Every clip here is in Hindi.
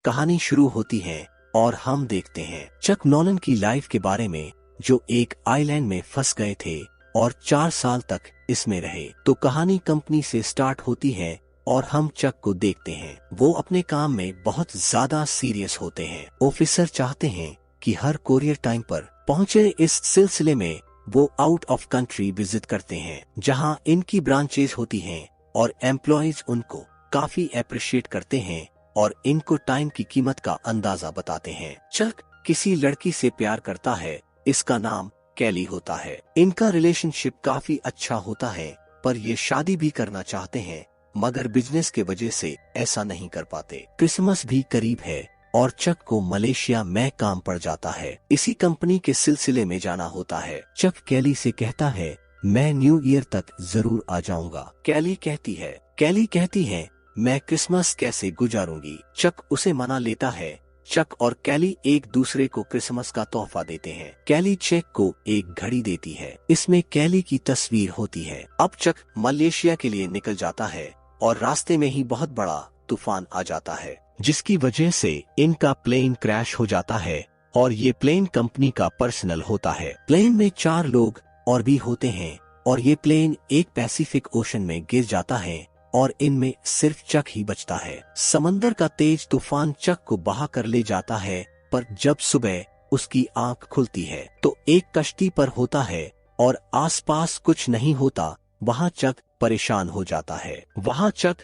कहानी शुरू होती है और हम देखते हैं चक नॉलन की लाइफ के बारे में, जो एक आइलैंड में फंस गए थे और 4 साल तक इसमें रहे। तो कहानी कंपनी से स्टार्ट होती है और हम चक को देखते हैं। वो अपने काम में बहुत ज्यादा सीरियस होते हैं। ऑफिसर चाहते हैं कि हर कोरियर टाइम पर पहुंचे। इस सिलसिले में वो आउट ऑफ कंट्री विजिट करते हैं, जहां इनकी ब्रांचेज होती हैं और एम्प्लॉयज उनको काफी अप्रिशिएट करते हैं और इनको टाइम की कीमत का अंदाजा बताते हैं। चक किसी लड़की से प्यार करता है, इसका नाम कैली होता है। इनका रिलेशनशिप काफी अच्छा होता है, पर ये शादी भी करना चाहते हैं, मगर बिजनेस के वजह से ऐसा नहीं कर पाते। क्रिसमस भी करीब है और चक को मलेशिया में काम पड़ जाता है। इसी कंपनी के सिलसिले में जाना होता है। चक कैली से कहता है, मैं न्यू ईयर तक जरूर आ जाऊंगा। कैली कहती है मैं क्रिसमस कैसे गुजारूंगी। चक उसे मना लेता है। चक और कैली एक दूसरे को क्रिसमस का तोहफा देते हैं। कैली चक को एक घड़ी देती है, इसमें कैली की तस्वीर होती है। अब चक मलेशिया के लिए निकल जाता है और रास्ते में ही बहुत बड़ा तूफान आ जाता है, जिसकी वजह से इनका प्लेन क्रैश हो जाता है और ये प्लेन कंपनी का पर्सनल होता है। प्लेन में 4 लोग और भी होते हैं और ये प्लेन एक पैसिफिक ओशन में गिर जाता है और इनमें सिर्फ चक ही बचता है। समंदर का तेज तूफान चक को बहा कर ले जाता है, पर जब सुबह उसकी आंख खुलती है तो एक कश्ती पर होता है और आसपास कुछ नहीं होता। वहाँ चक परेशान हो जाता है। वहाँ चक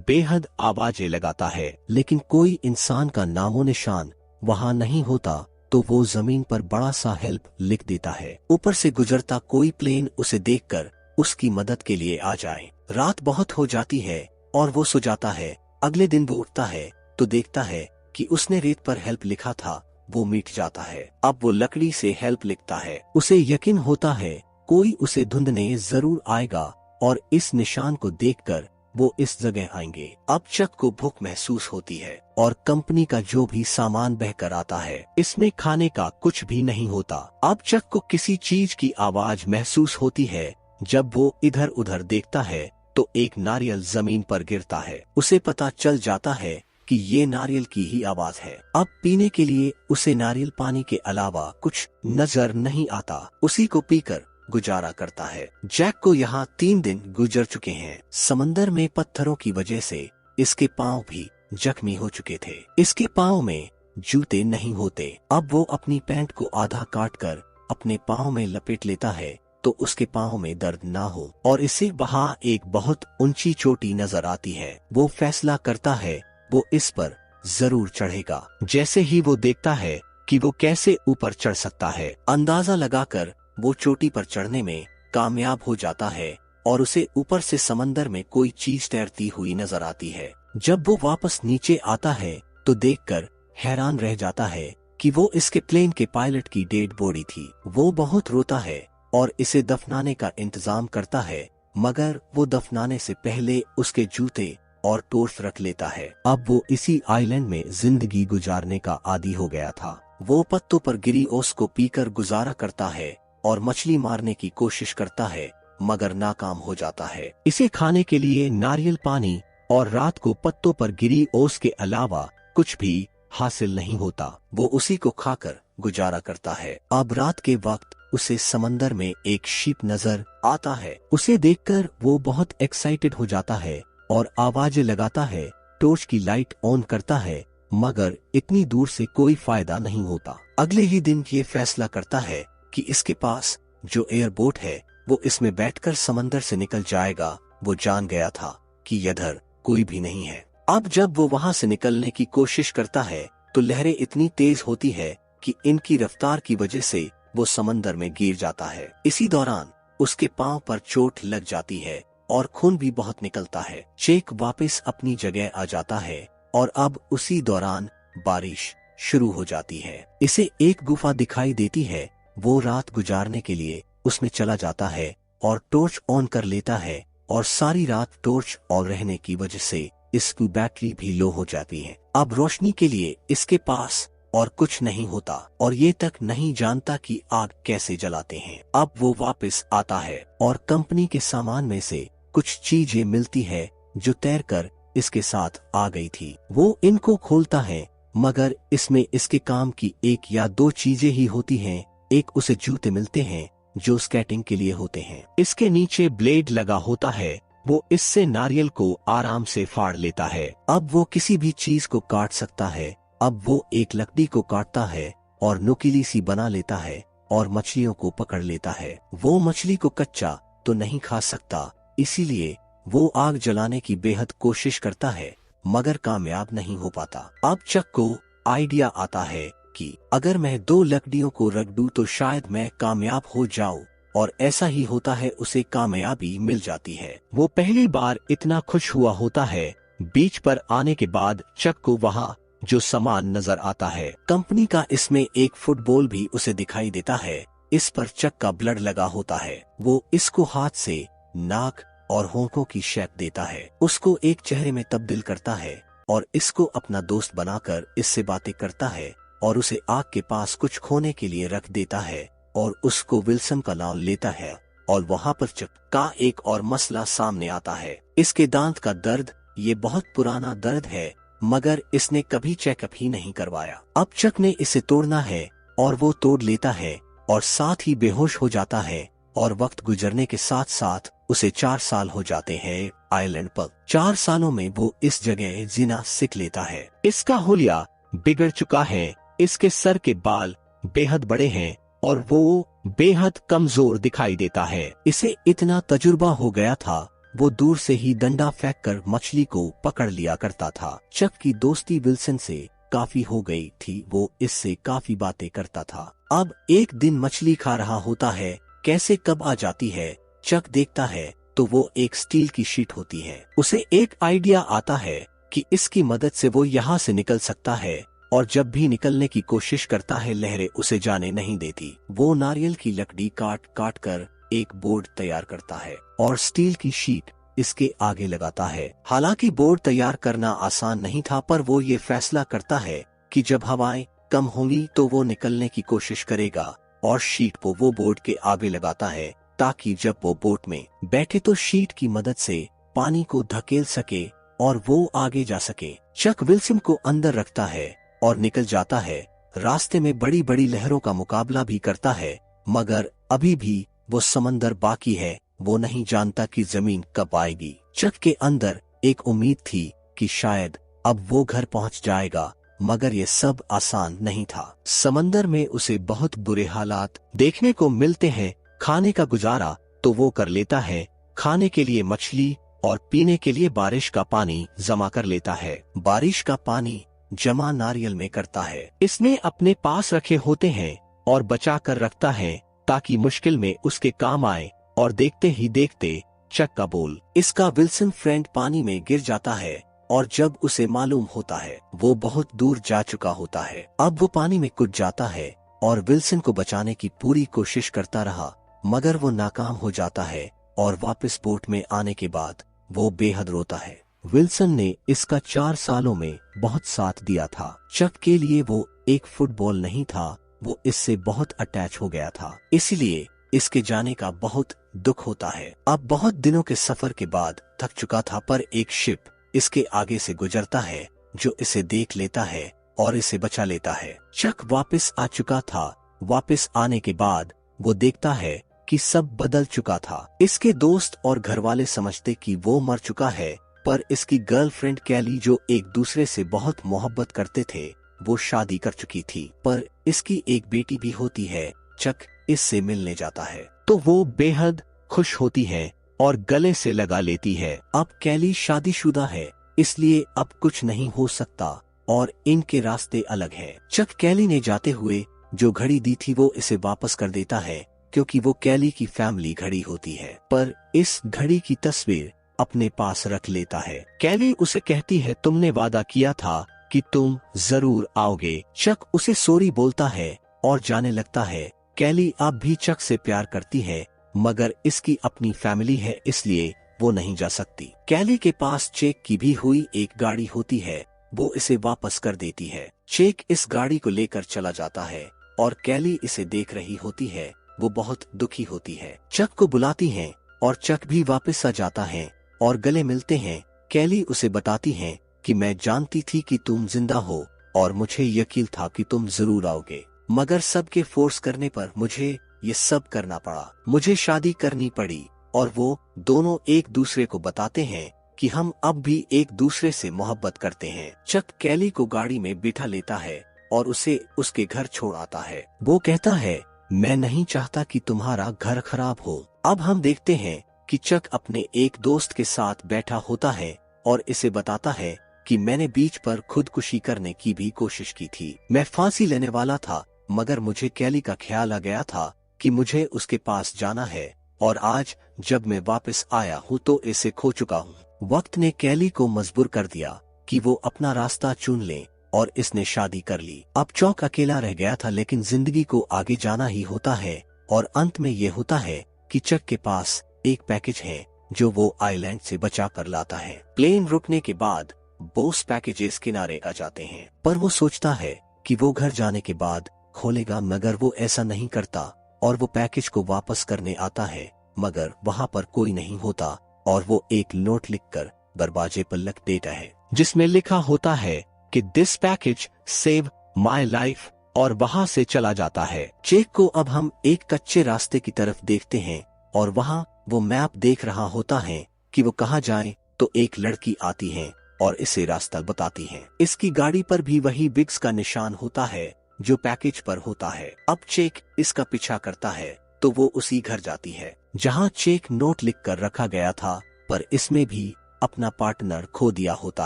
बेहद आवाजें लगाता है, लेकिन कोई इंसान का नामो निशान वहाँ नहीं होता। तो वो जमीन पर बड़ा सा हेल्प लिख देता है। ऊपर से गुजरता कोई प्लेन उसे देखकर उसकी मदद के लिए आ जाए। रात बहुत हो जाती है और वो सो जाता है। अगले दिन वो उठता है तो देखता है कि उसने रेत पर हेल्प लिखा था, वो मिट जाता है। अब वो लकड़ी से हेल्प लिखता है। उसे यकीन होता है कोई उसे ढूंढने जरूर आएगा और इस निशान को देखकर वो इस जगह आएंगे। अब चक को भूख महसूस होती है और कंपनी का जो भी सामान बहकर आता है, इसमें खाने का कुछ भी नहीं होता। अब चक को किसी चीज की आवाज महसूस होती है। जब वो इधर उधर देखता है तो एक नारियल जमीन पर गिरता है। उसे पता चल जाता है कि ये नारियल की ही आवाज है। अब पीने के लिए उसे नारियल पानी के अलावा कुछ नजर नहीं आता। उसी को पीकर गुजारा करता है। जैक को यहाँ 3 दिन गुजर चुके हैं। समंदर में पत्थरों की वजह से इसके पाँव भी जख्मी हो चुके थे। इसके पाँव में जूते नहीं होते। अब वो अपनी पैंट को आधा काट कर अपने पाँव में लपेट लेता है तो उसके पाँव में दर्द ना हो और इसे वहाँ एक बहुत ऊंची चोटी नजर आती है। वो फैसला करता है वो इस पर जरूर चढ़ेगा। जैसे ही वो देखता है कि वो कैसे ऊपर चढ़ सकता है, अंदाजा लगाकर वो चोटी पर चढ़ने में कामयाब हो जाता है और उसे ऊपर से समंदर में कोई चीज तैरती हुई नजर आती है। जब वो वापस नीचे आता है तो देखकर हैरान रह जाता है कि वो इसके प्लेन के पायलट की डेड बॉडी थी। वो बहुत रोता है और इसे दफनाने का इंतजाम करता है, मगर वो दफनाने से पहले उसके जूते और टॉर्च रख लेता है। अब वो इसी आइलैंड में जिंदगी गुजारने का आदी हो गया था। वो पत्तों पर गिरी ओस को पीकर गुजारा करता है और मछली मारने की कोशिश करता है, मगर नाकाम हो जाता है। इसे खाने के लिए नारियल पानी और रात को पत्तों पर गिरी ओस के अलावा कुछ भी हासिल नहीं होता। वो उसी को खाकर गुजारा करता है। अब रात के वक्त उसे समंदर में एक शिप नजर आता है। उसे देखकर वो बहुत एक्साइटेड हो जाता है और आवाजें लगाता है। टॉर्च की लाइट ऑन करता है, मगर इतनी दूर से कोई फायदा नहीं होता। अगले ही दिन ये फैसला करता है कि इसके पास जो एयरबोट है वो इसमें बैठकर समंदर से निकल जाएगा। वो जान गया था कि इधर कोई भी नहीं है। अब जब वो वहां से निकलने की कोशिश करता है तो लहरें इतनी तेज होती है कि इनकी रफ्तार की वजह से वो समंदर में गिर जाता है। इसी दौरान उसके पांव पर चोट लग जाती है और खून भी बहुत निकलता है। चेक वापस अपनी जगह आ जाता है और अब उसी दौरान बारिश शुरू हो जाती है। इसे एक गुफा दिखाई देती है। वो रात गुजारने के लिए उसमें चला जाता है और टॉर्च ऑन कर लेता है और सारी रात टॉर्च ऑन रहने की वजह से इसकी बैटरी भी लो हो जाती है। अब रोशनी के लिए इसके पास और कुछ नहीं होता और ये तक नहीं जानता कि आग कैसे जलाते हैं। अब वो वापस आता है और कंपनी के सामान में से कुछ चीजें मिलती है जो तैरकर इसके साथ आ गई थी। वो इनको खोलता है, मगर इसमें इसके काम की एक या दो चीजें ही होती हैं। एक, उसे जूते मिलते हैं जो स्केटिंग के लिए होते हैं। इसके नीचे ब्लेड लगा होता है, वो इससे नारियल को आराम से फाड़ लेता है। अब वो किसी भी चीज को काट सकता है। अब वो एक लकड़ी को काटता है और नुकीली सी बना लेता है और मछलियों को पकड़ लेता है। वो मछली को कच्चा तो नहीं खा सकता, इसीलिए वो आग जलाने की बेहद कोशिश करता है, मगर कामयाब नहीं हो पाता। अब चक को आइडिया आता है कि अगर मैं दो लकड़ियों को रख दूं तो शायद मैं कामयाब हो जाऊं, और ऐसा ही होता है, उसे कामयाबी मिल जाती है। वो पहली बार इतना खुश हुआ होता है। बीच पर आने के बाद चक को वहाँ जो सामान नजर आता है कंपनी का, इसमें एक फुटबॉल भी उसे दिखाई देता है। इस पर चक का ब्लड लगा होता है। वो इसको हाथ से नाक और होंठों की शेप देता है, उसको एक चेहरे में तब्दील करता है और इसको अपना दोस्त बनाकर इससे बातें करता है और उसे आग के पास कुछ खोने के लिए रख देता है और उसको विल्सन का नाम लेता है। और वहाँ पर चक का एक और मसला सामने आता है, इसके दांत का दर्द। ये बहुत पुराना दर्द है, मगर इसने कभी चेकअप ही नहीं करवाया। अब चक ने इसे तोड़ना है और वो तोड़ लेता है और साथ ही बेहोश हो जाता है। और वक्त गुजरने के साथ साथ उसे 4 साल हो जाते हैं आइलैंड पर। 4 सालों में वो इस जगह जीना सीख लेता है। इसका हुलिया बिगड़ चुका है, इसके सर के बाल बेहद बड़े हैं और वो बेहद कमजोर दिखाई देता है। इसे इतना तजुर्बा हो गया था, वो दूर से ही डंडा फेंककर मछली को पकड़ लिया करता था। चक की दोस्ती विल्सन से काफी हो गई थी, वो इससे काफी बातें करता था। अब एक दिन मछली खा रहा होता है, कैसे कब आ जाती है चक देखता है तो वो एक स्टील की शीट होती है। उसे एक आइडिया आता है कि इसकी मदद से वो यहाँ से निकल सकता है, और जब भी निकलने की कोशिश करता है लहरें उसे जाने नहीं देती। वो नारियल की लकड़ी काट काट कर एक बोर्ड तैयार करता है और स्टील की शीट इसके आगे लगाता है। हालांकि बोर्ड तैयार करना आसान नहीं था, पर वो ये फैसला करता है कि जब हवाएं कम होंगी तो वो निकलने की कोशिश करेगा और शीट को वो बोर्ड के आगे लगाता है ताकि जब वो बोट में बैठे तो शीट की मदद से पानी को धकेल सके और वो आगे जा सके। चक विल्सन को अंदर रखता है और निकल जाता है। रास्ते में बड़ी बड़ी लहरों का मुकाबला भी करता है, मगर अभी भी वो समंदर बाकी है। वो नहीं जानता कि जमीन कब आएगी। चक के अंदर एक उम्मीद थी कि शायद अब वो घर पहुंच जाएगा, मगर ये सब आसान नहीं था। समंदर में उसे बहुत बुरे हालात देखने को मिलते हैं। खाने का गुजारा तो वो कर लेता है, खाने के लिए मछली और पीने के लिए बारिश का पानी जमा कर लेता है। बारिश का पानी जमा नारियल में करता है। इसने अपने पास रखे होते हैं और बचा कर रखता है ताकि मुश्किल में उसके काम आए। और देखते ही देखते चक का बोल इसका विल्सन फ्रेंड पानी में गिर जाता है, और जब उसे मालूम होता है वो बहुत दूर जा चुका होता है। अब वो पानी में कूद जाता है और विल्सन को बचाने की पूरी कोशिश करता रहा, मगर वो नाकाम हो जाता है। और वापस बोट में आने के बाद वो बेहद रोता है। विल्सन ने इसका 4 सालों में बहुत साथ दिया था। चक के लिए वो एक फुटबॉल नहीं था, वो इससे बहुत अटैच हो गया था, इसलिए इसके जाने का बहुत दुख होता है। अब बहुत दिनों के सफर के बाद थक चुका था, पर एक शिप इसके आगे से गुजरता है जो इसे देख लेता है और इसे बचा लेता है। चक वापस आ चुका था। वापस आने के बाद वो देखता है कि सब बदल चुका था। इसके दोस्त और घर वाले समझते कि वो मर चुका है, पर इसकी गर्लफ्रेंड कैली जो एक दूसरे से बहुत मोहब्बत करते थे वो शादी कर चुकी थी, पर इसकी एक बेटी भी होती है। चक इससे मिलने जाता है तो वो बेहद खुश होती है और गले से लगा लेती है। अब कैली शादीशुदा है, इसलिए अब कुछ नहीं हो सकता और इनके रास्ते अलग हैं। चक कैली ने जाते हुए जो घड़ी दी थी वो इसे वापस कर देता है, क्योंकि वो कैली की फैमिली घड़ी होती है, पर इस घड़ी की तस्वीर अपने पास रख लेता है। कैली उसे कहती है तुमने वादा किया था कि तुम जरूर आओगे। चक उसे सॉरी बोलता है और जाने लगता है। कैली अब भी चक से प्यार करती है, मगर इसकी अपनी फैमिली है इसलिए वो नहीं जा सकती। कैली के पास चेक की भी हुई एक गाड़ी होती है, वो इसे वापस कर देती है। चेक इस गाड़ी को लेकर चला जाता है और कैली इसे देख रही होती है। वो बहुत दुखी होती है। चक को बुलाती है और चक भी वापस आ जाता है और गले मिलते हैं। कैली उसे बताती है कि मैं जानती थी कि तुम जिंदा हो और मुझे यकीन था कि तुम जरूर आओगे, मगर सबके फोर्स करने पर मुझे ये सब करना पड़ा। मुझे शादी करनी पड़ी और वो दोनों एक दूसरे को बताते हैं कि हम अब भी एक दूसरे से मोहब्बत करते हैं। चक कैली को गाड़ी में बिठा लेता है और उसे उसके घर छोड़ आता है। वो कहता है, मैं नहीं चाहता कि तुम्हारा घर खराब हो। अब हम देखते हैं कि चक अपने एक दोस्त के साथ बैठा होता है और इसे बताता है कि मैंने बीच पर खुदकुशी करने की भी कोशिश की थी। मैं फांसी लेने वाला था, मगर मुझे कैली का ख्याल आ गया था कि मुझे उसके पास जाना है, और आज जब मैं वापस आया हूँ तो इसे खो चुका हूँ। वक्त ने कैली को मजबूर कर दिया कि वो अपना रास्ता चुन ले और इसने शादी कर ली। अब चौक अकेला रह गया था, लेकिन जिंदगी को आगे जाना ही होता है। और अंत में ये होता है कि चक के पास एक पैकेज है जो वो आइलैंड से बचा कर लाता है। प्लेन रुकने के बाद बोस पैकेजेस किनारे आ जाते हैं, पर वो सोचता है कि वो घर जाने के बाद खोलेगा, मगर वो ऐसा नहीं करता और वो पैकेज को वापस करने आता है, मगर वहाँ पर कोई नहीं होता और वो एक नोट लिखकर दरवाजे पर लग देता है, जिसमें लिखा होता है कि this package save my life, और वहाँ से चला जाता है। चेक को अब हम एक कच्चे रास्ते की तरफ देखते हैं और वहाँ वो मैप देख रहा होता है कि वो कहाँ जाए, तो एक लड़की आती है और इसे रास्ता बताती है। इसकी गाड़ी पर भी वही बिग्स का निशान होता है जो पैकेज पर होता है। अब चेक इसका पीछा करता है तो वो उसी घर जाती है जहाँ चेक नोट लिख कर रखा गया था, पर इसमें भी अपना पार्टनर खो दिया होता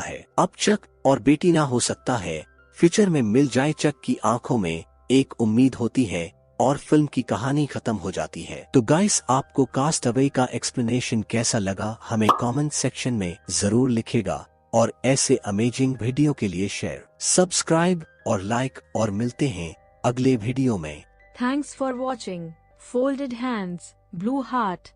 है। अब चक और बेटी ना हो सकता है, फ्यूचर में मिल जाए। चक की आंखों में एक उम्मीद होती है और फिल्म की कहानी खत्म हो जाती है। तो गाइस, आपको कास्ट अवे का एक्सप्लेनेशन कैसा लगा हमें कमेंट सेक्शन में जरूर लिखेगा, और ऐसे अमेजिंग वीडियो के लिए शेयर, सब्सक्राइब और लाइक, और मिलते हैं अगले वीडियो में। Thanks for watching folded hands, blue heart.